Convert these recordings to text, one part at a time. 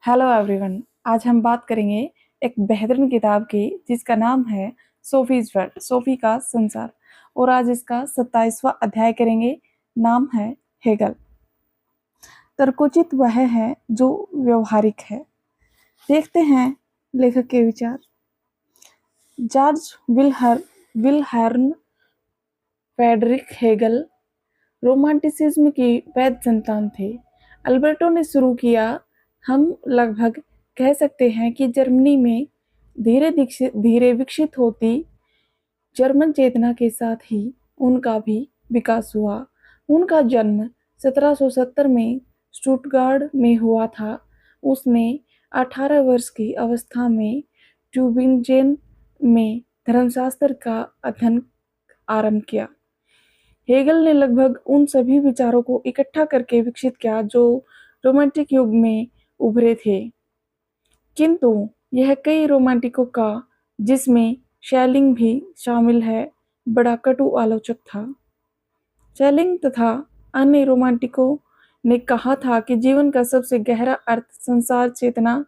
Hello everyone. आज हम बात करेंगे एक बेहतरीन किताब की जिसका नाम है सोफीज वर्ल्ड, सोफी का संसार। और आज इसका 27वां अध्याय करेंगे। नाम है हेगल। तर्कोचित वह है जो व्यवहारिक है। देखते हैं लेखक के विचार। जॉर्ज विल्हर्न फ्रेडरिक हेगल रोमांटिसिज्म की वैध संतान थे। अल्बर्टो ने शुरू किया। हम लगभग कह सकते हैं कि जर्मनी में धीरे विकसित होती जर्मन चेतना के साथ ही उनका भी विकास हुआ। उनका जन्म 1770 में स्टुटगार्ड में हुआ था। उसने 18 वर्ष की अवस्था में ट्यूबिंगेन में धर्मशास्त्र का अध्ययन आरंभ किया। हेगल ने लगभग उन सभी विचारों को इकट्ठा करके विकसित किया जो रोमांटिक युग में उभरे थे, किंतु यह कई रोमांटिकों का, जिसमें शेलिंग भी शामिल है, बड़ा कटु आलोचक था। शेलिंग तथा अन्य रोमांटिकों ने कहा था कि जीवन का सबसे गहरा अर्थ संसार चेतना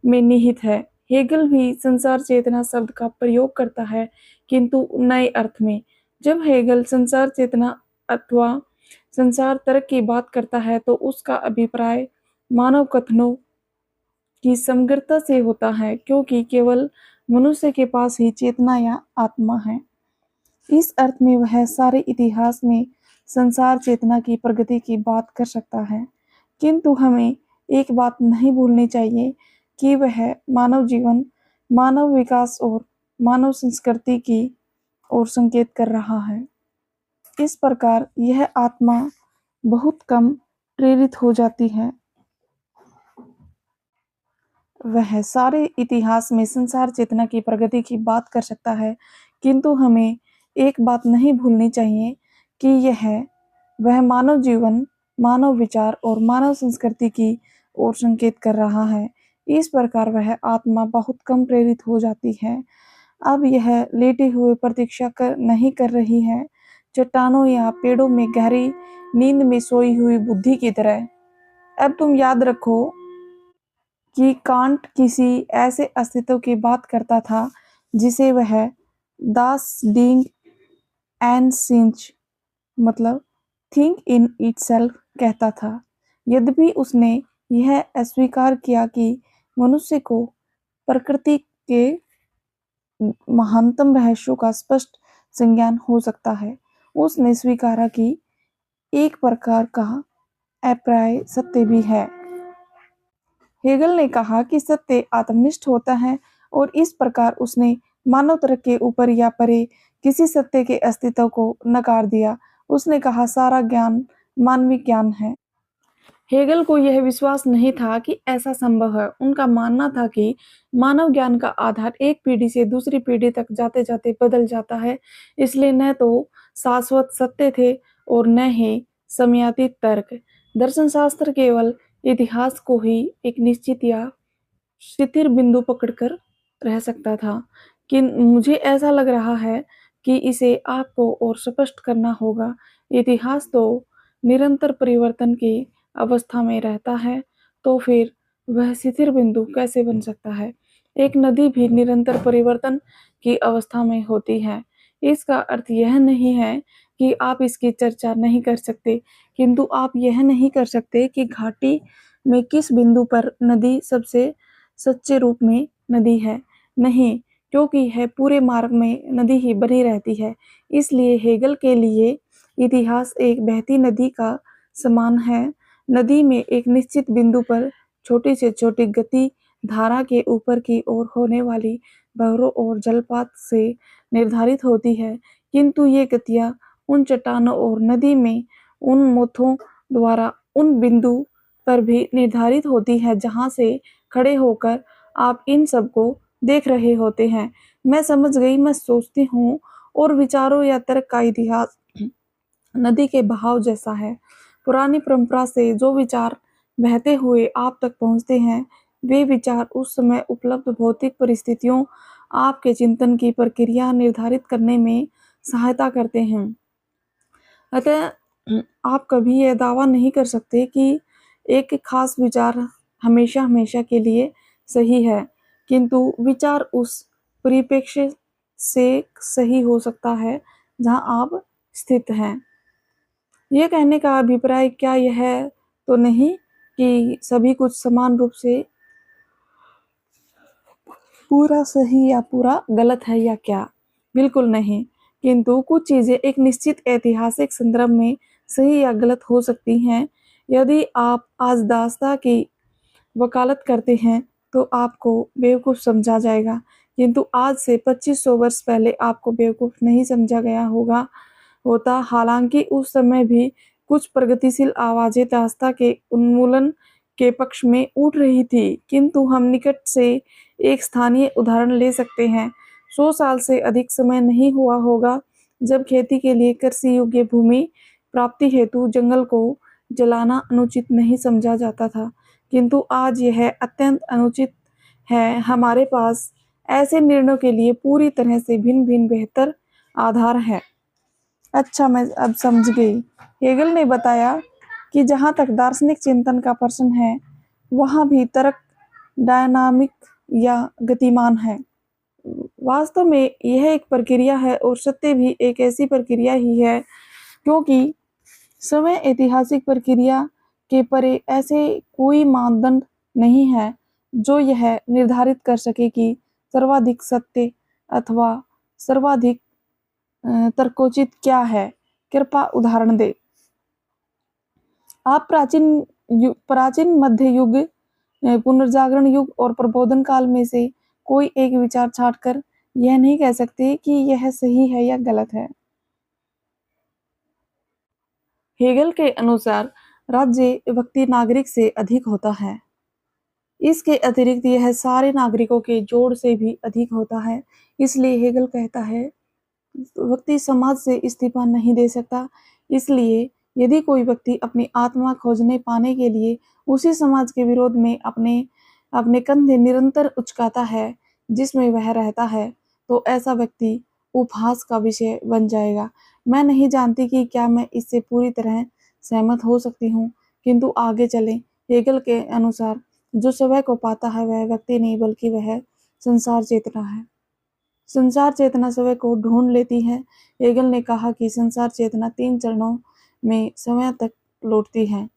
में निहित है। हेगल भी संसार चेतना शब्द का प्रयोग करता है, किंतु नए अर्थ में। जब हेगल संसार चेतना अथवा संसार तर्क की बात करता है तो उसका अभिप्राय मानव कथनों की समग्रता से होता है, क्योंकि केवल मनुष्य के पास ही चेतना या आत्मा है। इस अर्थ में वह सारे इतिहास में संसार चेतना की प्रगति की बात कर सकता है। किंतु हमें एक बात नहीं भूलनी चाहिए कि वह मानव जीवन, मानव विकास और मानव संस्कृति की ओर संकेत कर रहा है। इस प्रकार यह आत्मा बहुत कम प्रेरित हो जाती है। वह सारे इतिहास में संसार चेतना की प्रगति की बात कर सकता है, किंतु हमें एक बात नहीं भूलनी चाहिए कि वह मानव जीवन, मानव विचार और मानव संस्कृति की ओर संकेत कर रहा है। इस प्रकार वह आत्मा बहुत कम प्रेरित हो जाती है। अब यह लेटे हुए प्रतीक्षा नहीं कर रही है, चट्टानों या पेड़ों में गहरी नींद में सोई हुई बुद्धि की तरह। अब तुम याद रखो कि कांट किसी ऐसे अस्तित्व की बात करता था जिसे वह दास डीइंग एन सिंच, मतलब थिंक इन इटसेल्फ कहता था। यद्यपि उसने यह अस्वीकार किया कि मनुष्य को प्रकृति के महानतम रहस्यों का स्पष्ट संज्ञान हो सकता है। उसने स्वीकारा कि एक प्रकार का अप्राप्य सत्य भी है। हेगल ने कहा कि सत्य आत्मनिष्ठ होता है और इस प्रकार उसने मानव तर्क के ऊपर या परे किसी सत्य के अस्तित्व को नकार दिया। उसने कहा सारा ज्ञान मानवीय ज्ञान है। हेगल को यह विश्वास नहीं था कि ऐसा संभव है। उनका मानना था कि मानव ज्ञान का आधार एक पीढ़ी से दूसरी पीढ़ी तक जाते जाते बदल जाता है, इसलिए न तो शाश्वत सत्य थे और न ही समयातीत तर्क। दर्शन शास्त्र केवल इतिहास को ही एक निश्चित या स्थिर बिंदु पकड़कर रह सकता था, कि मुझे ऐसा लग रहा है कि इसे आपको और स्पष्ट करना होगा। इतिहास तो निरंतर परिवर्तन की अवस्था में रहता है, तो फिर वह स्थिर बिंदु कैसे बन सकता है? एक नदी भी निरंतर परिवर्तन की अवस्था में होती है। इसका अर्थ यह नहीं है कि आप इसकी चर्चा नहीं कर सकते, किंतु आप यह नहीं कर सकते कि घाटी में किस बिंदु पर नदी सबसे सच्चे रूप में नदी है। नहीं, क्योंकि यह पूरे मार्ग में नदी ही बनी रहती है। इसलिए हेगल के लिए इतिहास एक बहती नदी का समान है। नदी में एक निश्चित बिंदु पर छोटी से छोटी गति धारा के ऊपर की ओर होने वाली बहरों और जलपात से निर्धारित होती है, किंतु ये गतियां उन चट्टानों और नदी में उन मोथों द्वारा उन बिंदु पर भी निर्धारित होती है जहां से खड़े होकर आप इन सब को देख रहे होते हैं। मैं समझ गई, मैं सोचती हूँ, और विचारों या तर्क का इतिहास नदी के बहाव जैसा है। पुरानी परंपरा से जो विचार बहते हुए आप तक पहुँचते हैं, वे विचार उस समय उपलब्ध भौतिक परिस्थितियों, आपके चिंतन की प्रक्रिया निर्धारित करने में सहायता करते हैं। अतः आप कभी यह दावा नहीं कर सकते कि एक खास विचार हमेशा हमेशा के लिए सही है, किंतु विचार उस परिप्रेक्ष्य से सही हो सकता है जहां आप स्थित हैं। यह कहने का अभिप्राय क्या यह तो नहीं कि सभी कुछ समान रूप से पूरा सही या पूरा गलत है या क्या? बिल्कुल नहीं, किंतु कुछ चीजें एक निश्चित ऐतिहासिक संदर्भ में सही या गलत हो सकती हैं। यदि आप आज दास्ता की वकालत करते हैं तो आपको बेवकूफ़ समझा जाएगा, किंतु आज से 2500 वर्ष पहले आपको बेवकूफ़ नहीं समझा गया होता। हालांकि उस समय भी कुछ प्रगतिशील आवाज़ें दास्ता के उन्मूलन के पक्ष में उठ रही थी, किंतु हम निकट से एक स्थानीय उदाहरण ले सकते हैं। 100 साल से अधिक समय नहीं हुआ होगा जब खेती के लिए कृषि योग्य भूमि प्राप्ति हेतु जंगल को जलाना अनुचित नहीं समझा जाता था, किंतु आज यह अत्यंत अनुचित है। हमारे पास ऐसे निर्णयों के लिए पूरी तरह से भिन्न-भिन्न बेहतर आधार है। अच्छा, मैं अब समझ गई। हेगल ने बताया कि जहाँ तक दार्शनिक चिंतन का प्रश्न है, वहाँ भी तर्क डायनामिक या गतिमान है। वास्तव में यह एक प्रक्रिया है और सत्य भी एक ऐसी प्रक्रिया ही है, क्योंकि समय ऐतिहासिक प्रक्रिया के परे ऐसे कोई मानदंड नहीं है जो यह निर्धारित कर सके कि सर्वाधिक सत्य अथवा सर्वाधिक तर्कोचित क्या है। कृपया उदाहरण दें। आप प्राचीन मध्य युग, पुनर्जागरण युग और प्रबोधन काल में से कोई एक विचार छांटकर यह नहीं कह सकते कि यह सही है या गलत है। हेगल के अनुसार राज्य व्यक्ति नागरिक से अधिक होता है। इसके अतिरिक्त यह सारे नागरिकों के जोड़ से भी अधिक होता है। इसलिए हेगल कहता है व्यक्ति समाज से इस्तीफा नहीं दे सकता। इसलिए यदि कोई व्यक्ति अपनी आत्मा खोजने पाने के लिए उसी समाज के विरोध में अपने कंधे निरंतर उचकाता है जिसमें वह रहता है, तो ऐसा व्यक्ति उपहास का विषय बन जाएगा। मैं नहीं जानती कि क्या मैं इससे पूरी तरह सहमत हो सकती हूँ, किंतु आगे चलें। हेगल के अनुसार जो स्वयं को पाता है वह व्यक्ति नहीं बल्कि वह संसार चेतना है। संसार चेतना स्वयं को ढूंढ लेती है। हेगल ने कहा कि संसार चेतना 3 चरणों में स्वयं तक लौटती है।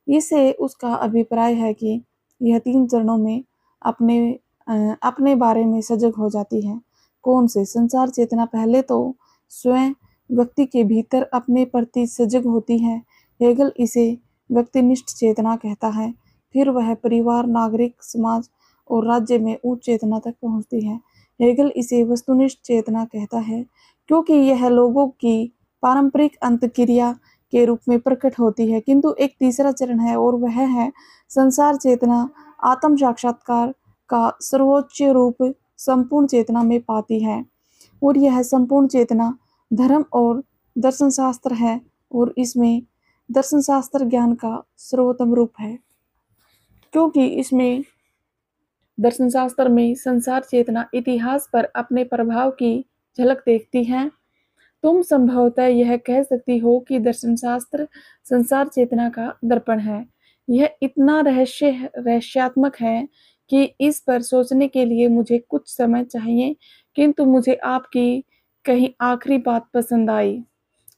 इससे उसका अभिप्राय है कि यह 3 चरणों में अपने बारे में सजग हो जाती है। कौन से? संसार चेतना पहले तो स्वयं व्यक्ति के भीतर अपने प्रति सजग होती है। हेगल इसे व्यक्तिनिष्ठ चेतना कहता है। फिर वह परिवार, नागरिक, समाज और राज्य में उच्च चेतना तक पहुंचती है। हेगल इसे वस्तुनिष्ठ चेतना कहता है, क्योंकि यह लोगों की पारंपरिक अंतःक्रिया के रूप में प्रकट होती है। किंतु एक तीसरा चरण है और वह है संसार चेतना आत्म साक्षात्कार का सर्वोच्च रूप संपूर्ण चेतना में पाती है, और यह संपूर्ण चेतना धर्म और दर्शन शास्त्र है, और इसमें दर्शन शास्त्र ज्ञान का सर्वोत्तम रूप है, क्योंकि इसमें दर्शन शास्त्र में संसार चेतना इतिहास पर अपने प्रभाव की झलक देखती है। तुम संभवतः यह कह सकती हो कि दर्शन शास्त्र संसार चेतना का दर्पण है। यह इतना रहस्यात्मक है कि इस पर सोचने के लिए मुझे कुछ समय चाहिए, किंतु मुझे आपकी कहीं आखिरी बात पसंद आई।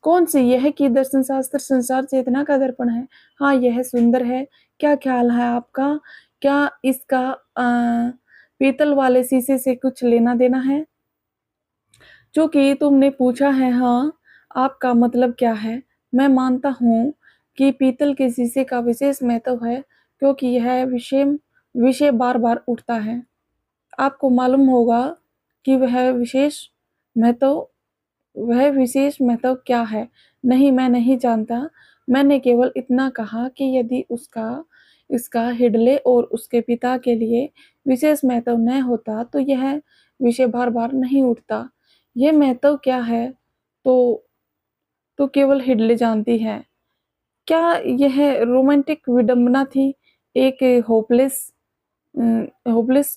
कौन सी? यह कि दर्शन शास्त्र संसार चेतना का दर्पण है। हाँ, यह सुंदर है। क्या ख्याल है आपका? क्या इसका पीतल वाले शीशे से कुछ लेना देना है? चूंकि तुमने पूछा है, हाँ, आपका मतलब क्या है? मैं मानता हूँ कि पीतल के शीशे का विशेष महत्व है, क्योंकि यह विषय बार बार उठता है। आपको मालूम होगा कि वह विशेष महत्व क्या है? नहीं, मैं नहीं जानता। मैंने केवल इतना कहा कि यदि इसका हिडले और उसके पिता के लिए विशेष महत्व न होता तो यह विषय बार बार नहीं उठता। यह महत्व क्या है तो केवल हिडले जानती है। क्या यह रोमांटिक विडंबना थी, एक होपलेस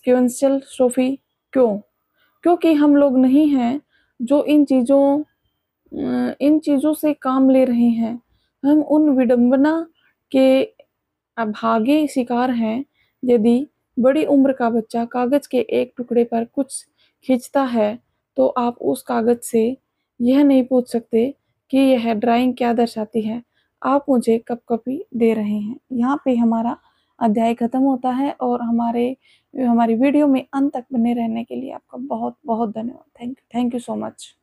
कैटास्ट्रोफी? क्यों? क्योंकि हम लोग नहीं हैं जो इन चीजों से काम ले रहे हैं। हम उन विडंबना के अभागे शिकार हैं यदि बड़ी उम्र का बच्चा कागज के एक टुकड़े पर कुछ खींचता है तो आप उस कागज से यह नहीं पूछ सकते कि यह ड्राइंग क्या दर्शाती है, आप मुझे कब कॉपी दे रहे हैं। यहाँ पे हमारा अध्याय खत्म होता है और हमारी वीडियो में अंत तक बने रहने के लिए आपका बहुत बहुत धन्यवाद। Thank you so much.